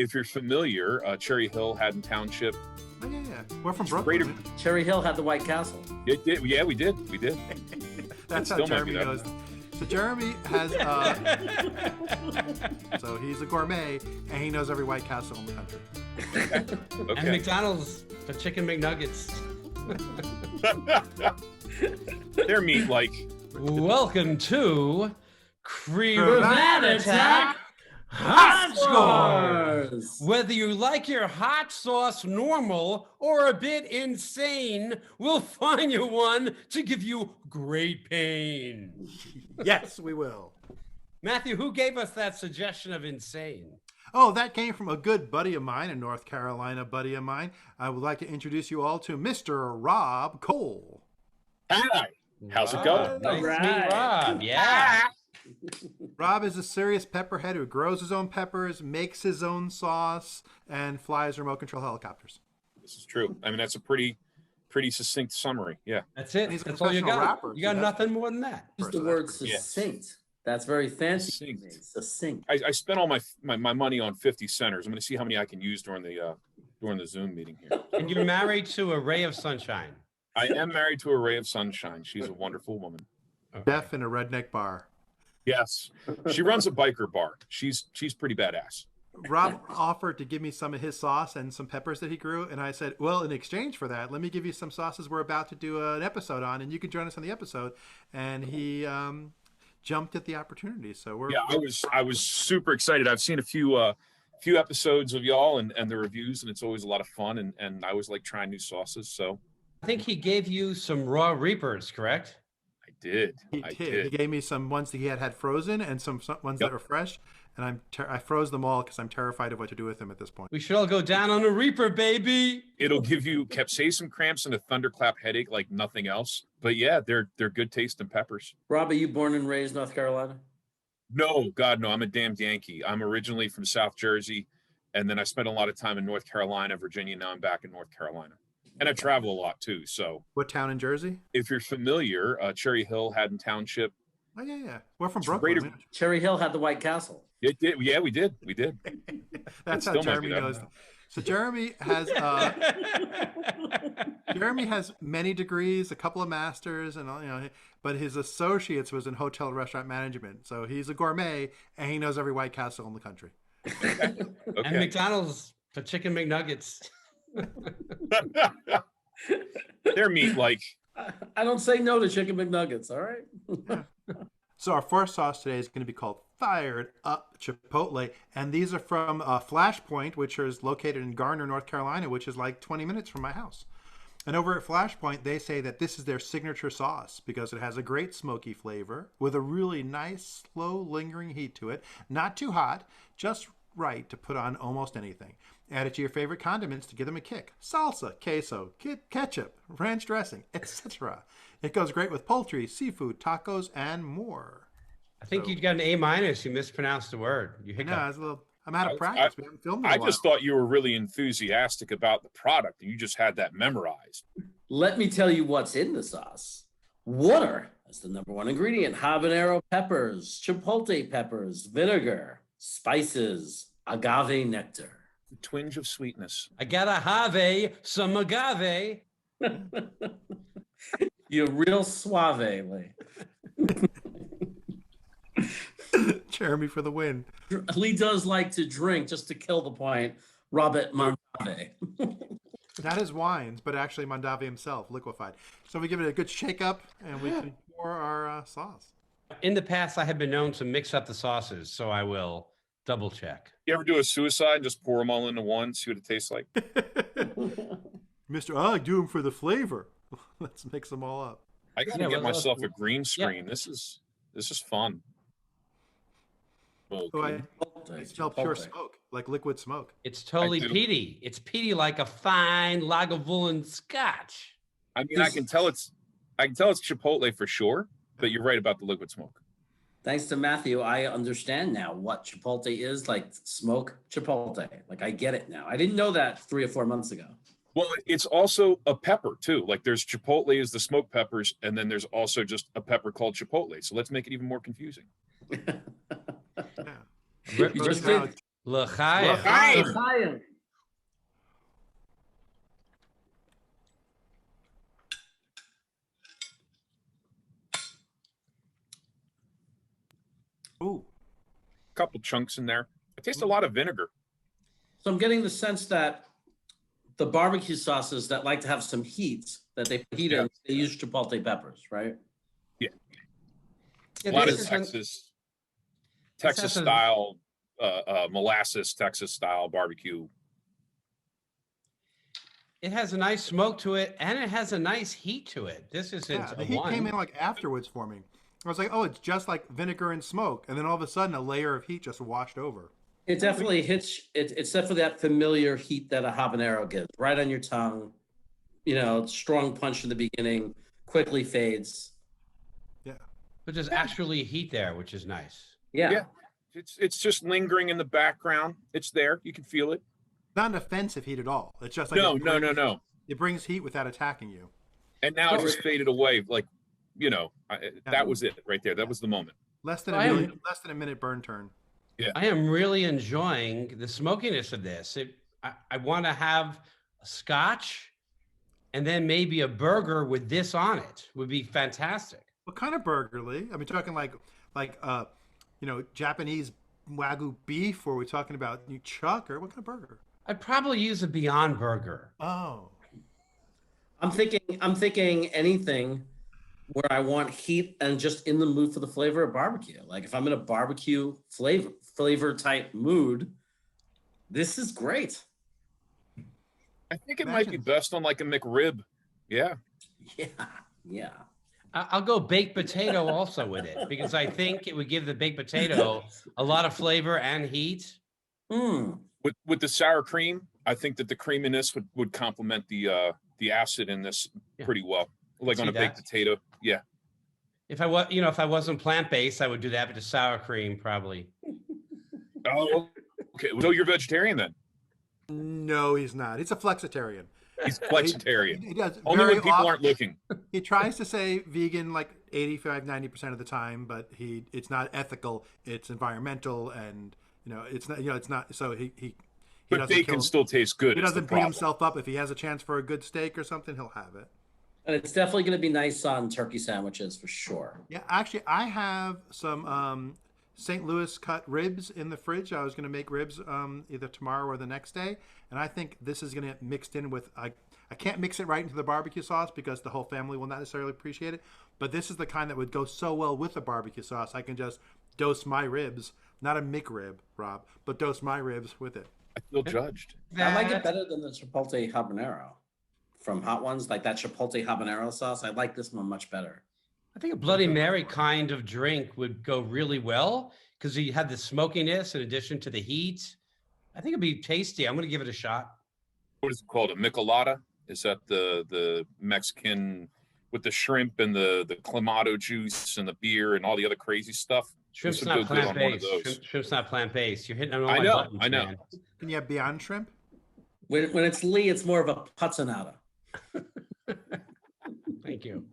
If you're familiar, Cherry Hill, Haddon Township. Oh, yeah. We're from Brooklyn. Cherry Hill had the White Castle. It did. Yeah, we did. That's how Jeremy knows. So Jeremy has, so he's a gourmet, and he knows every White Castle in the country. Okay. And McDonald's, the chicken McNuggets. They're meat like. Welcome to Krevat Attack Hot Scores. Whether you like your hot sauce normal or a bit insane, we'll find you one to give you great pain. Yes, we will. Matthew, who gave us that suggestion of insane? Oh, that came from a good buddy of mine, a North Carolina buddy of mine. I would like to introduce you all to Mr. Rob Cole. Hi. How's it going? Nice to meet Rob. Yeah. Rob is a serious pepperhead who grows his own peppers, makes his own sauce, and flies remote control helicopters. This is true. I mean, that's a pretty succinct summary. Yeah. That's it. He's a That's all you professional got. rapper, You got so nothing more than that. Use the word succinct. That's very fancy. Succinct. I spent all my money on 50 centers. I'm going to see how many I can use during the Zoom meeting here. And you're married to a ray of sunshine. I am married to a ray of sunshine. She's a wonderful woman. Deaf in a redneck bar. Yes, she runs a biker bar. She's pretty badass. Rob offered to give me some of his sauce and some peppers that he grew, and I said, well, in exchange for that, let me give you some sauces we're about to do an episode on, and you can join us on the episode. And he jumped at the opportunity. So I was super excited. I've seen a few episodes of y'all and the reviews, and it's always a lot of fun, and I always like trying new sauces. So I think he gave you some raw reapers, correct? I did. He gave me some ones that he had frozen and some ones that are fresh, and I froze them all because I'm terrified of what to do with them at this point. We should all go down on a reaper, baby. It'll give you capsaicin cramps and a thunderclap headache like nothing else. But yeah, they're good tasting peppers. Rob, are you born and raised North Carolina? No, God, no. I'm a damned Yankee. I'm originally from South Jersey, and then I spent a lot of time in North Carolina, Virginia. Now I'm back in North Carolina. And I travel a lot too. So, what town in Jersey? If you're familiar, Cherry Hill, Haddon Township. Oh yeah. We're from Brooklyn. Cherry Hill had the White Castle. It did. Yeah, we did. That's how Jeremy knows. So Jeremy has many degrees, a couple of masters, and but his associates was in hotel and restaurant management. So he's a gourmet, and he knows every White Castle in the country. Okay. And McDonald's for chicken McNuggets. They're meat like. I don't say no to chicken McNuggets. All right. Yeah. So our first sauce today is going to be called Fired Up Chipotle, and these are from Flashpoint, which is located in Garner, North Carolina, which is like 20 minutes from my house. And over at Flashpoint, they say that this is their signature sauce because it has a great smoky flavor with a really nice, slow, lingering heat to it. Not too hot, just right to put on almost anything. Add it to your favorite condiments to give them a kick. Salsa, queso, ketchup, ranch dressing, etc. It goes great with poultry, seafood, tacos, and more. I think you got an A-. You mispronounced the word. You hiccup. No, I'm out of practice. We haven't filmed in a while. I just thought you were really enthusiastic about the product, and you just had that memorized. Let me tell you what's in the sauce. Water. That's the number one ingredient. Habanero peppers, chipotle peppers, vinegar, spices, agave nectar. A twinge of sweetness. I gotta have some agave. You're real suave, Lee. Jeremy for the win. Lee does like to drink, just to kill the point, Robert Mondave. Not his wines, but actually Mondave himself, liquefied. So we give it a good shake up, and we can pour our sauce. In the past, I have been known to mix up the sauces, so I will double check. You ever do a suicide and just pour them all into one, see what it tastes like? I do them for the flavor. Let's mix them all up. I gotta get myself a green screen. Yeah. This is fun. Okay. I smell pure smoke, like liquid smoke. It's totally peaty. It's peaty like a fine Lagavulin scotch. I mean, I can tell it's Chipotle for sure, but you're right about the liquid smoke. Thanks to Matthew, I understand now what Chipotle is, like smoke Chipotle. Like I get it now. I didn't know that 3 or 4 months ago. Well, it's also a pepper too. Like there's Chipotle is the smoked peppers, and then there's also just a pepper called Chipotle. So let's make it even more confusing. Yeah. L'chaim. L'chaim. L'chaim. Ooh. Couple chunks in there. I taste a lot of vinegar. So I'm getting the sense that the barbecue sauces that like to have some heat, that they put heat in, they use chipotle peppers, right? Yeah. Yeah, A lot of this is Texas style, molasses, Texas style barbecue. It has a nice smoke to it, and it has a nice heat to it. This isn't Yeah, the a heat one. came in like afterwards for me. I was like, oh, it's just like vinegar and smoke. And then all of a sudden, a layer of heat just washed over. It definitely hits. It's definitely that familiar heat that a habanero gives, right on your tongue. You know, strong punch in the beginning, quickly fades. Yeah. But there's actually heat there, which is nice. Yeah. It's just lingering in the background. It's there. You can feel it. Not an offensive heat at all. It's just like No. It brings heat without attacking you. And now it just faded away. Like, that was it right there. That was the moment. Less than a minute burn turn. Yeah. I am really enjoying the smokiness of this. I want to have a scotch and then maybe a burger with this on it would be fantastic. What kind of burger, Lee? I mean, talking like Japanese Wagyu beef, or are we talking about chuck, or what kind of burger? I'd probably use a Beyond Burger. Oh. I'm thinking anything where I want heat and just in the mood for the flavor of barbecue. Like if I'm in a barbecue flavor type mood, this is great. I think it might be best on like a McRib. Yeah. Yeah. I'll go baked potato also with it because I think it would give the baked potato a lot of flavor and heat. With the sour cream, I think that the creaminess would complement the acid in this pretty well. Like on a baked potato. Yeah. If I wasn't plant-based, I would do that with the sour cream probably. Oh, okay. So you're vegetarian then? No, he's not. He's a flexitarian. He's flexitarian. He does only when people aren't looking. He tries to say vegan like 85-90% of the time, but it's not ethical. It's environmental, and it's not. So he But bacon still tastes good. He doesn't beat himself up. If he has a chance for a good steak or something, he'll have it. And it's definitely going to be nice on turkey sandwiches for sure. Yeah, actually, I have some St. Louis cut ribs in the fridge. I was going to make ribs either tomorrow or the next day, and I think this is going to get mixed in with. I can't mix it right into the barbecue sauce because the whole family will not necessarily appreciate it. But this is the kind that would go so well with the barbecue sauce. I can just dose my ribs, not a McRib, Rob, but dose my ribs with it. I feel judged. I like it better than the chipotle habanero from Hot Ones, like that chipotle habanero sauce. I like this one much better. I think a Bloody Mary kind of drink would go really well because you had the smokiness in addition to the heat. I think it'd be tasty. I'm going to give it a shot. What is it called? A michelada? Is that the Mexican with the shrimp and the clamato juice and the beer and all the other crazy stuff? Shrimp's not plant-based. Shrimp's not plant-based. You're hitting on all my buttons, I know. Man. Can you have Beyond Shrimp? When it's Lee, it's more of a putzinata. Thank you.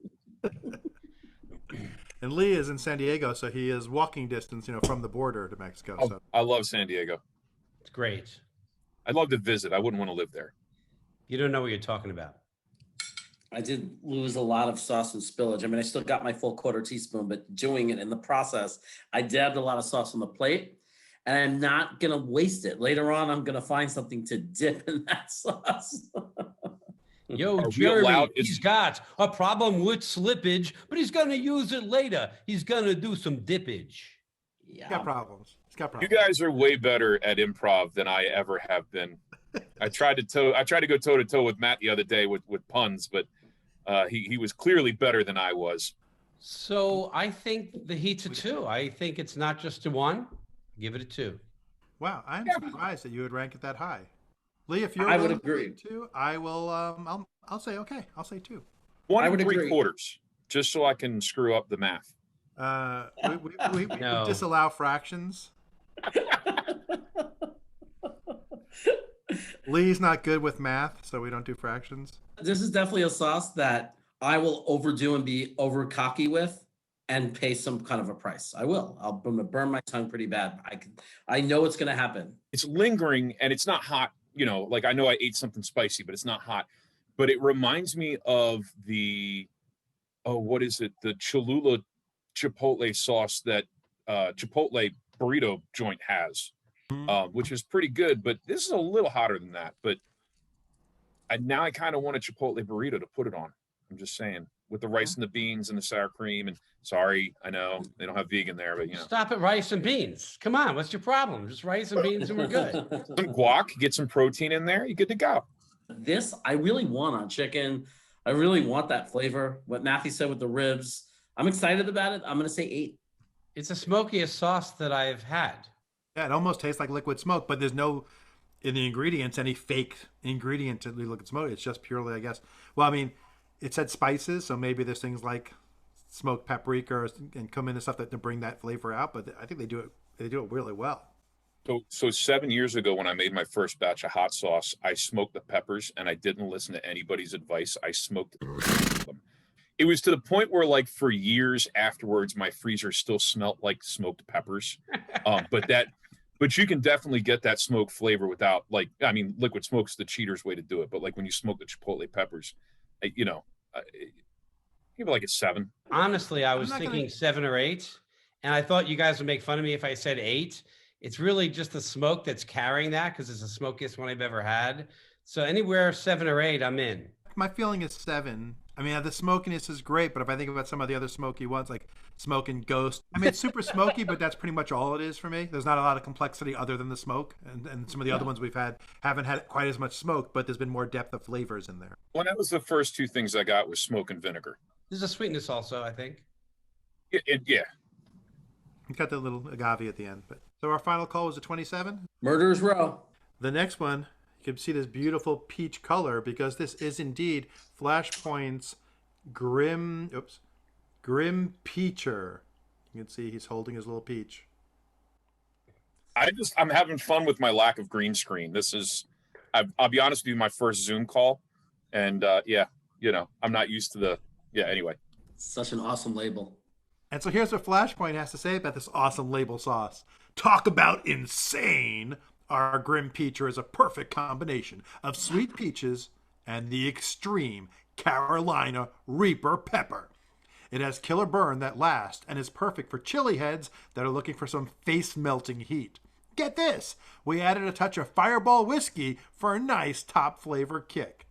And Lee is in San Diego, so he is walking distance, from the border to Mexico. So. I love San Diego. It's great. I'd love to visit. I wouldn't want to live there. You don't know what you're talking about. I did lose a lot of sauce and spillage. I mean, I still got my full quarter teaspoon, but doing it in the process, I dabbed a lot of sauce on the plate, and I'm not going to waste it. Later on, I'm going to find something to dip in that sauce. Yo, Jeremy, he's got a problem with slippage, but he's going to use it later. He's going to do some dippage. Yeah. He's got problems. You guys are way better at improv than I ever have been. I tried to go toe to toe with Matt the other day with puns, but he was clearly better than I was. So I think the heat's a 2. I think it's not just a 1. Give it a 2. Wow, I'm surprised that you would rank it that high. Lee, if you're I would agree too, I will. I'll say okay. I'll say 2. 1 3/4, just so I can screw up the math. We disallow fractions. Lee's not good with math, so we don't do fractions. This is definitely a sauce that I will overdo and be over cocky with. and pay some kind of a price. I will. I'm gonna burn my tongue pretty bad. I know it's gonna happen. It's lingering and it's not hot. You know, like I know I ate something spicy, but it's not hot. But it reminds me of the, oh, what is it? The Cholula Chipotle sauce that Chipotle burrito joint has, which is pretty good. But this is a little hotter than that. But now I kind of want a Chipotle burrito to put it on. I'm just saying, with the rice and the beans and the sour cream. And sorry, I know they don't have vegan there, but you know. Stop at rice and beans. Come on, what's your problem? Just rice and beans and we're good. Some guac, get some protein in there, you're good to go. This I really want on chicken. I really want that flavor. What Matthew said with the ribs. I'm excited about it. I'm gonna say 8. It's the smokiest sauce that I've had. Yeah, it almost tastes like liquid smoke, but there's no in the ingredients any fake ingredient to liquid smoke. It's just purely, I guess. Well, I mean, it said spices, so maybe there's things like smoked paprika and cumin and stuff that to bring that flavor out. But I think they do it really well. So 7 years ago, when I made my first batch of hot sauce, I smoked the peppers, and I didn't listen to anybody's advice. I smoked them. It was to the point where, like, for years afterwards, my freezer still smelled like smoked peppers. But you can definitely get that smoke flavor without, like, I mean, liquid smoke's the cheater's way to do it. But like when you smoke the Chipotle peppers, you know, give it like a 7. Honestly, I was thinking 7 or 8, and I thought you guys would make fun of me if I said 8. It's really just the smoke that's carrying that because it's the smokiest one I've ever had. So anywhere 7 or 8, I'm in. My feeling is 7. I mean, the smokiness is great, but if I think about some of the other smoky ones, like Smoke and Ghost, I mean, it's super smoky, but that's pretty much all it is for me. There's not a lot of complexity other than the smoke, and some of the other ones we've had haven't had quite as much smoke, but there's been more depth of flavors in there. Well, that was the first 2 things I got was smoke and vinegar. There's a sweetness also, I think. Yeah. You got the little agave at the end. But so our final call was a 27. Murderer's Row. The next one, you can see this beautiful peach color because this is indeed Flashpoint's Grim Peacher. You can see he's holding his little peach. I'm having fun with my lack of green screen. This is, I'll be honest with you, my first Zoom call. And I'm not used to anyway. Such an awesome label. And so here's what Flashpoint has to say about this awesome label sauce. Talk about insane. Our Grim Peacher is a perfect combination of sweet peaches and the extreme Carolina Reaper pepper. It has killer burn that lasts and is perfect for chili heads that are looking for some face-melting heat. Get this, we added a touch of Fireball whiskey for a nice top flavor kick.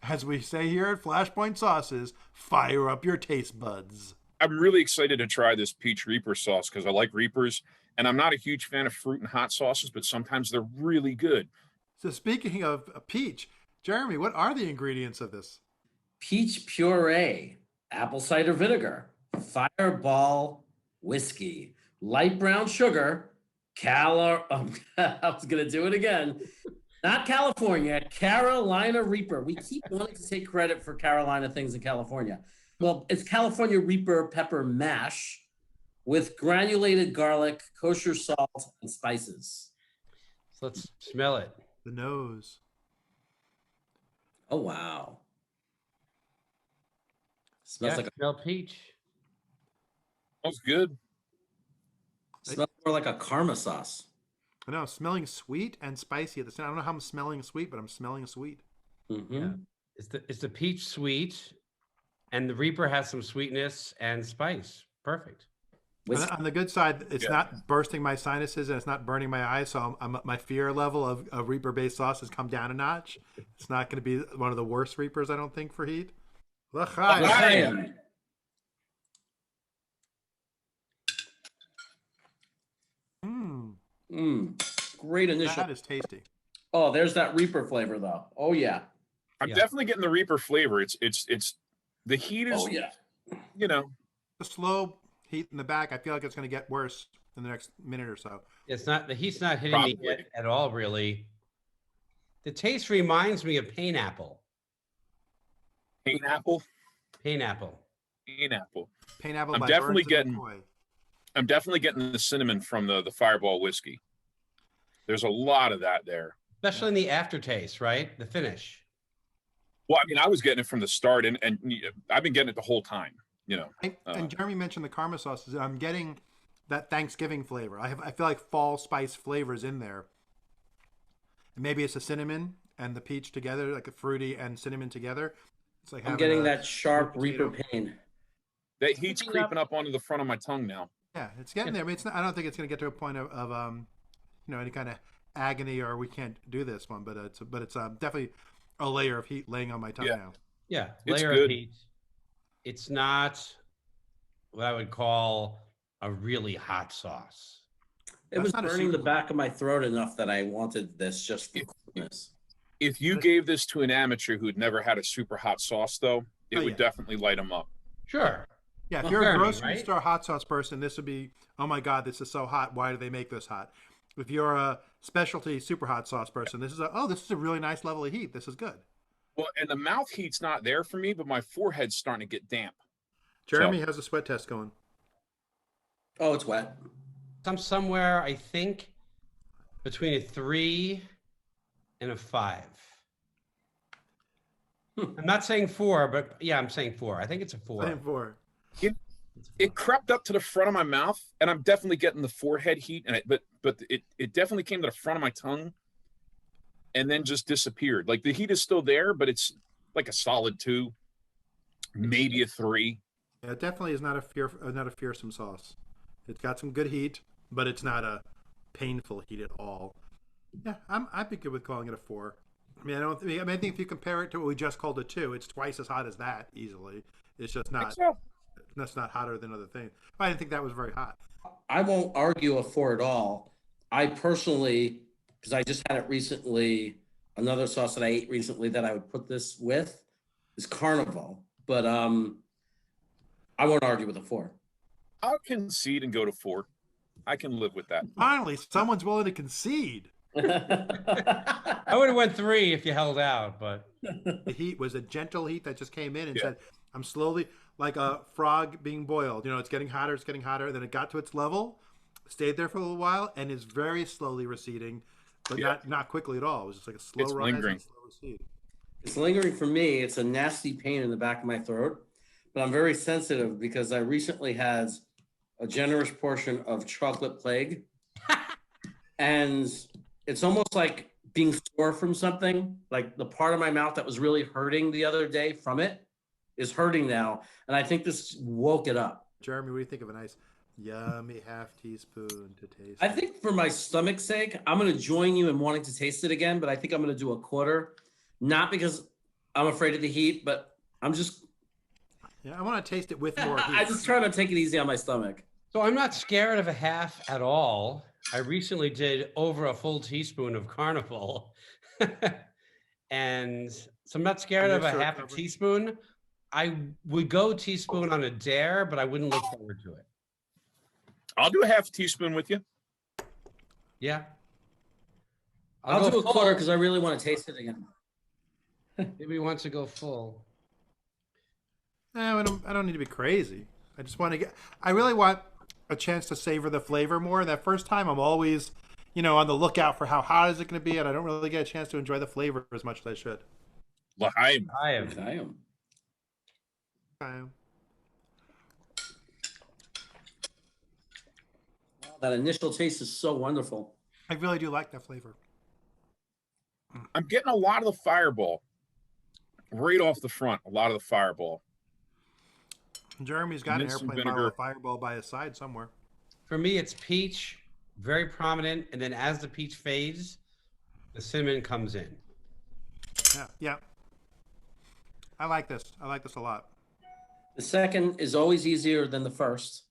As we say here at Flashpoint Sauces, fire up your taste buds. I'm really excited to try this peach Reaper sauce because I like Reapers, and I'm not a huge fan of fruit and hot sauces, but sometimes they're really good. So speaking of peach, Jeremy, what are the ingredients of this? Peach puree, apple cider vinegar, Fireball whiskey, light brown sugar, I was going to do it again. Not California, Carolina Reaper. We keep wanting to take credit for Carolina things in California. Well, it's California Reaper pepper mash with granulated garlic, kosher salt, and spices. So let's smell it. The nose. Oh, wow. Smells like smell peach. Smells good. Smells more like a karma sauce. I know, smelling sweet and spicy at the same time. I don't know how I'm smelling sweet, but I'm smelling sweet. Mm-hmm. Yeah. It's the peach sweet, and the Reaper has some sweetness and spice. Perfect. On the good side, it's not bursting my sinuses and it's not burning my eyes. So my fear level of Reaper-based sauce has come down a notch. It's not going to be one of the worst Reapers, I don't think, for heat. L'chaim. Great initial. That is tasty. Oh, there's that Reaper flavor, though. Oh, yeah. I'm definitely getting the Reaper flavor. It's the heat is. Oh, yeah. The slow heat in the back, I feel like it's going to get worse in the next minute or so. It's not, the heat's not hitting me at all, really. The taste reminds me of pineapple. Pineapple? Pineapple. Pineapple. I'm definitely getting the cinnamon from the Fireball whiskey. There's a lot of that there. Especially in the aftertaste, right? The finish. Well, I mean, I was getting it from the start, and I've been getting it the whole time. you know. And Jeremy mentioned the karma sauces. I'm getting that Thanksgiving flavor. I feel like fall spice flavors in there. And maybe it's the cinnamon and the peach together, like a fruity and cinnamon together. It's like I'm getting that sharp Reaper pain. That heat's creeping up onto the front of my tongue now. Yeah, it's getting there. I mean, it's not, I don't think it's going to get to a point of any kind of agony or we can't do this one, but it's definitely a layer of heat laying on my tongue now. Yeah, It's layer good. of heat. It's not what I would call a really hot sauce. It was burning the back of my throat enough that I wanted this just for coolness. If you gave this to an amateur who'd never had a super hot sauce, though, it would definitely light them up. Sure. Yeah, if you're a grocery store hot sauce person, this would be, oh my God, this is so hot. Why do they make this hot? If you're a specialty super hot sauce person, this is a really nice level of heat. This is good. Well, and the mouth heat's not there for me, but my forehead's starting to get damp. Jeremy has a sweat test going. Oh, it's wet. I'm somewhere, I think, between a 3 and a 5. I'm not saying 4, but yeah, I'm saying 4. I think it's a 4. Saying 4. It crept up to the front of my mouth, and I'm definitely getting the forehead heat, but it definitely came to the front of my tongue, and then just disappeared. Like the heat is still there, but it's like a solid 2, maybe a 3. Yeah, it definitely is not a fearsome sauce. It's got some good heat, but it's not a painful heat at all. Yeah, I'd be good with calling it a 4. I mean, I think if you compare it to what we just called a 2, it's twice as hot as that easily. It's just not. That's not hotter than other things. I didn't think that was very hot. I won't argue a 4 at all. I personally, because I just had it recently, another sauce that I ate recently that I would put this with is Carnival. But I won't argue with a 4. I'll concede and go to 4. I can live with that. Finally, someone's willing to concede. I would have went 3 if you held out, but the heat was a gentle heat that just came in and said, I'm slowly, like a frog being boiled. You know, it's getting hotter, then it got to its level, stayed there for a little while, and is very slowly receding, but not quickly at all. It was just like a slow rise and slow recede. It's lingering for me. It's a nasty pain in the back of my throat, but I'm very sensitive because I recently had a generous portion of chocolate plague, and it's almost like being sore from something. Like the part of my mouth that was really hurting the other day from it is hurting now, and I think this woke it up. Jeremy, what do you think of a nice yummy half teaspoon to taste? I think for my stomach's sake, I'm going to join you in wanting to taste it again, but I think I'm going to do a 1/4, not because I'm afraid of the heat, but I'm just... Yeah, I want to taste it with more heat. I'm just trying to take it easy on my stomach. So I'm not scared of a half at all. I recently did over a full teaspoon of Carnival. And so I'm not scared of a half a teaspoon. I would go teaspoon on a dare, but I wouldn't look forward to it. I'll do a half teaspoon with you. Yeah. I'll do a 1/4 because I really want to taste it again. Maybe he wants to go full. No, I don't need to be crazy. I just want to I really want a chance to savor the flavor more. That first time, I'm always, on the lookout for how hot is it going to be, and I don't really get a chance to enjoy the flavor as much as I should. L'chaim. That initial taste is so wonderful. I really do like that flavor. I'm getting a lot of the Fireball right off the front. A lot of the Fireball. Jeremy's got an airplane bottle of Fireball by his side somewhere. For me, it's peach, very prominent, and then as the peach fades, the cinnamon comes in. Yeah. I like this. I like this a lot. The second is always easier than the first.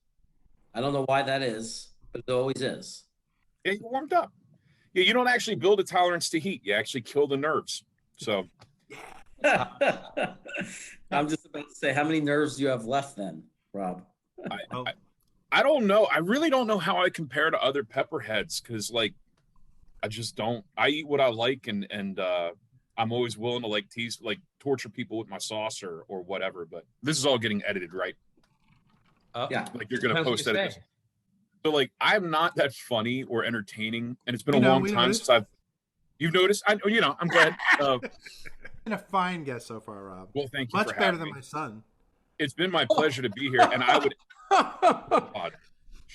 I don't know why that is, but it always is. Yeah, you warmed up. Yeah, you don't actually build a tolerance to heat. You actually kill the nerves. So... I'm just about to say, how many nerves do you have left then, Rob? I don't know. I really don't know how I compare to other pepperheads because, I just don't. I eat what I like, and I'm always willing to torture people with my sauce or whatever. But this is all getting edited, right? Yeah. You're gonna post edit. So I'm not that funny or entertaining, and it's been a long time since You've noticed? I'm glad. Been a fine guest so far, Rob. Well, thank you. Much better than my son. It's been my pleasure to be here, and I would. God,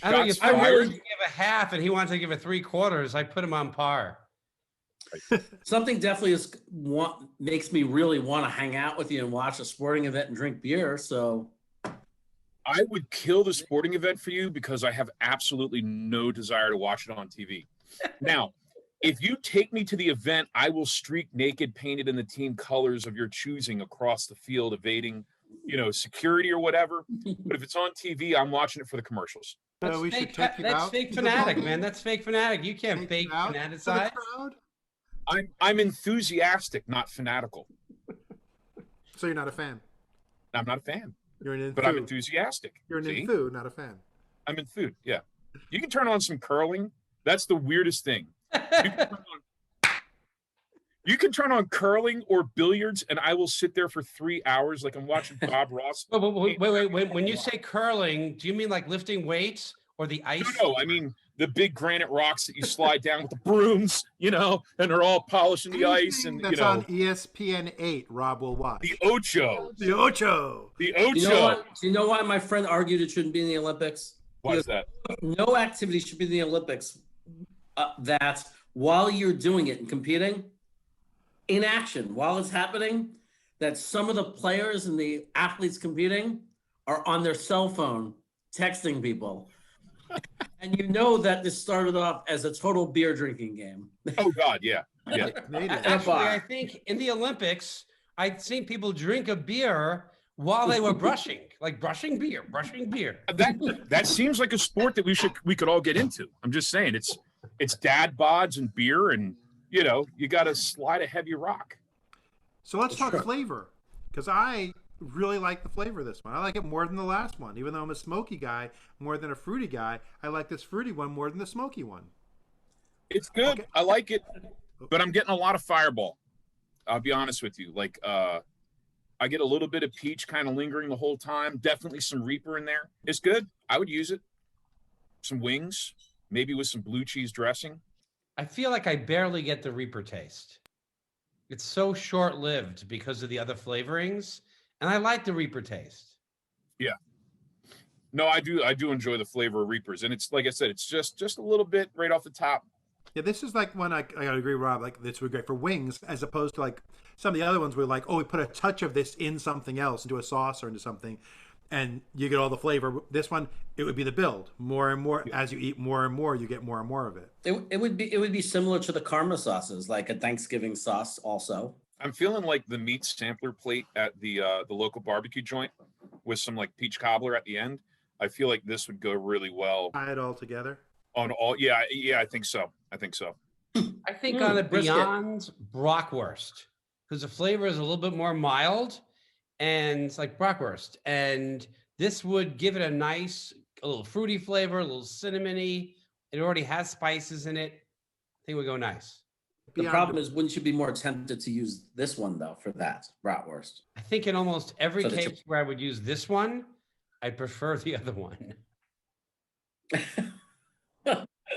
I mean, shots if I really fired. give a half and he wants to give a 3/4, I put him on par. Something definitely makes me really want to hang out with you and watch a sporting event and drink beer. So I would kill the sporting event for you because I have absolutely no desire to watch it on TV. Now, if you take me to the event, I will streak naked, painted in the team colors of your choosing across the field, evading, security or whatever. But if it's on TV, I'm watching it for the commercials. So we should take you That's out. fake to the fanatic, ball man. game? That's fake fanatic. You can't Take fake you out to the fanaticize. crowd? I'm enthusiastic, not fanatical. So you're not a fan. I'm not a fan, You're an but I'm enthu. enthusiastic. You're an See? enthu, not a fan. I'm enthused. Yeah. You can turn on some curling. That's the weirdest thing. You can turn on curling or billiards, and I will sit there for 3 hours like I'm watching Bob Ross. Wait. When you say curling, do you mean like lifting weights or the ice? No, I mean the big granite rocks that you slide down with the brooms, and they're all polishing the ice. And, That's on ESPN 8, Rob will watch. The Ocho. The Ocho. The Ocho. you know what? Do you know why my friend argued it shouldn't be in the Olympics? Why is that? No activity should be in the Olympics that while you're doing it and competing, in action, while it's happening, that some of the players and the athletes competing are on their cell phone texting people. And you know that this started off as a total beer drinking game. Oh, God, yeah. Yeah. Actually, I think in the Olympics, I'd seen people drink a beer while they were brushing, like brushing beer. That seems like a sport that we could all get into. I'm just saying, it's dad bods and beer, and you got to slide a heavy rock. So let's talk flavor, because I really like the flavor of this one. I like it more than the last one. Even though I'm a smoky guy more than a fruity guy, I like this fruity one more than the smoky one. It's good. Okay. I like it, but I'm getting a lot of Fireball. I'll be honest with you. Like, I get a little bit of peach kind of lingering the whole time. Definitely some Reaper in there. It's good. I would use it. Some wings, maybe with some blue cheese dressing. I feel like I barely get the Reaper taste. It's so short-lived because of the other flavorings, and I like the Reaper taste. Yeah. No, I do enjoy the flavor of Reapers, and it's like I said, it's just a little bit right off the top. Yeah, this is like one I gotta agree, Rob. Like this would be great for wings, as opposed to like some of the other ones where like, we put a touch of this in something else, into a sauce or into something, and you get all the flavor. This one, it would be the build. More and more as you eat more and more, you get more and more of it. It would be similar to the karma sauces, like a Thanksgiving sauce. Also, I'm feeling like the meat sampler plate at the local barbecue joint with some like peach cobbler at the end. I feel like this would go really well Tie it all together. on all. Yeah, I think so. I think on a brisket. Beyond Brockwurst, because the flavor is a little bit more mild, and it's like Brockwurst, and this would give it a little fruity flavor, a little cinnamony. It already has spices in it. I think it would go nice. the problem is, wouldn't you be more tempted to use this one though for that bratwurst? I think in almost every So the case where I would use this one, I prefer the other one.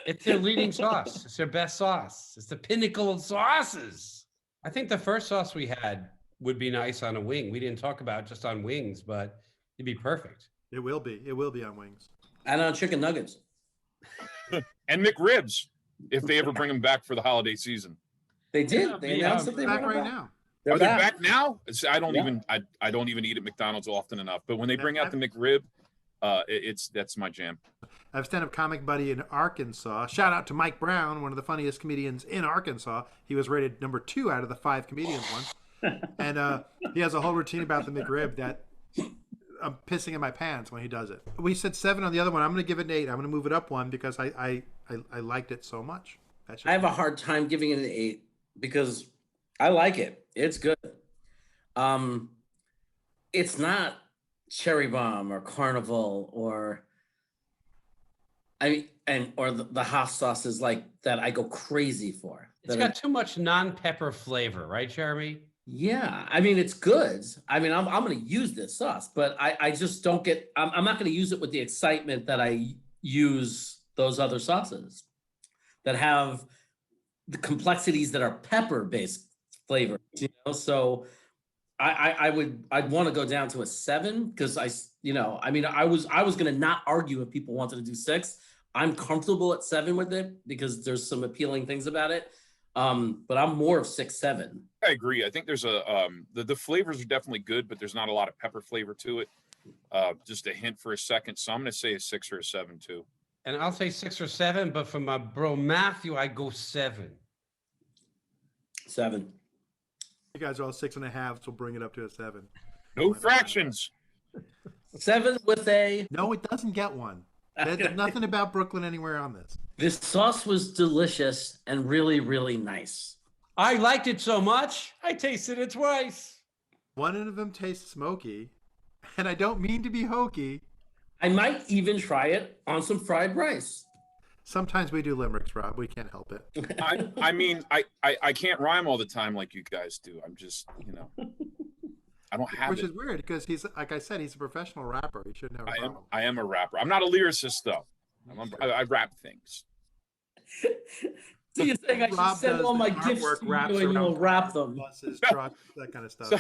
It's their leading sauce. It's their best sauce. It's the pinnacle of sauces. I think the first sauce we had would be nice on a wing. We didn't talk about just on wings, but it'd be perfect. It will be. It will be on wings. And on chicken nuggets. And McRibs, if they ever bring them back for the holiday season. They did. Yeah, They yeah. announced that they Back were right back. now. They're Are they back. back now? I don't Yeah. even eat at McDonald's often enough. But when they bring out the McRib, that's my jam. I have a stand-up comic buddy in Arkansas. Shout out to Mike Brown, one of the funniest comedians in Arkansas. He was rated number 2 out of the 5 comedians once. And he has a whole routine about the McRib that I'm pissing in my pants when he does it. We said 7 on the other one. I'm going to give it an 8. I'm going to move it up 1 because I liked it so much. I have a hard time giving it an 8 because I like it. It's good. It's not Cherry Bomb or Carnival or the hot sauces like that I go crazy for. It's got too much non-pepper flavor, right, Jeremy? Yeah, I mean, it's good. I mean, I'm going to use this sauce, but I just don't get, I'm not going to use it with the excitement that I use those other sauces that have the complexities that are pepper-based flavor, So I'd want to go down to a 7 because I was going to not argue if people wanted to do 6. I'm comfortable at 7 with it because there's some appealing things about it. But I'm more of 6, 7. I agree. I think there's the flavors are definitely good, but there's not a lot of pepper flavor to it. Just a hint for a second. So I'm going to say a 6 or a 7 too. And I'll say 6 or 7, but for my bro Matthew, I go 7. 7. You guys are all 6.5, so we'll bring it up to a 7. No fractions. 7 with a. No, it doesn't get one. There's nothing about Brooklyn anywhere on this. This sauce was delicious and really, really nice. I liked it so much, I tasted it twice. One of them tastes smoky, and I don't mean to be hokey. I might even try it on some fried rice. Sometimes we do limericks, Rob. We can't help it. I mean, I can't rhyme all the time like you guys do. I'm just, I don't have Which it. is weird because he's, like I said, he's a professional rapper. He shouldn't have a problem. I am a rapper. I'm not a lyricist though. I rap things. So you're saying I should send all my gifts to you and you'll wrap them? Buses, trucks, that kind of stuff. So,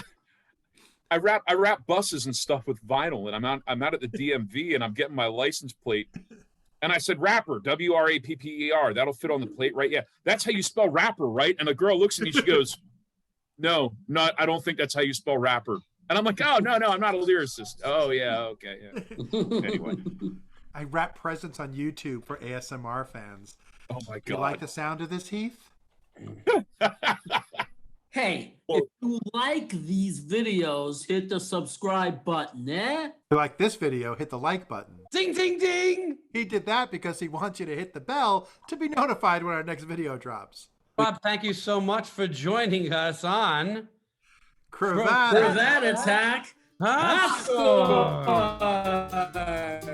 I wrap buses and stuff with vinyl, and I'm out at the DMV and I'm getting my license plate, and I said rapper, WRAPPER. That'll fit on the plate, right? Yeah, that's how you spell rapper, right? And the girl looks at me, she goes, "No, not. I don't think that's how you spell rapper." And I'm like, "Oh no, I'm not a lyricist." Oh yeah, okay, yeah. Anyway, I wrap presents on YouTube for ASMR fans. oh my god, You like the sound of this, Heath? Hey, if you like these videos, hit the subscribe button, eh? If you like this video, hit the like button. Ding, ding, ding. He did that because he wants you to hit the bell to be notified when our next video drops. Rob, thank you so much for joining us on Krevat For that attack, Hot hot Sauce. sauce.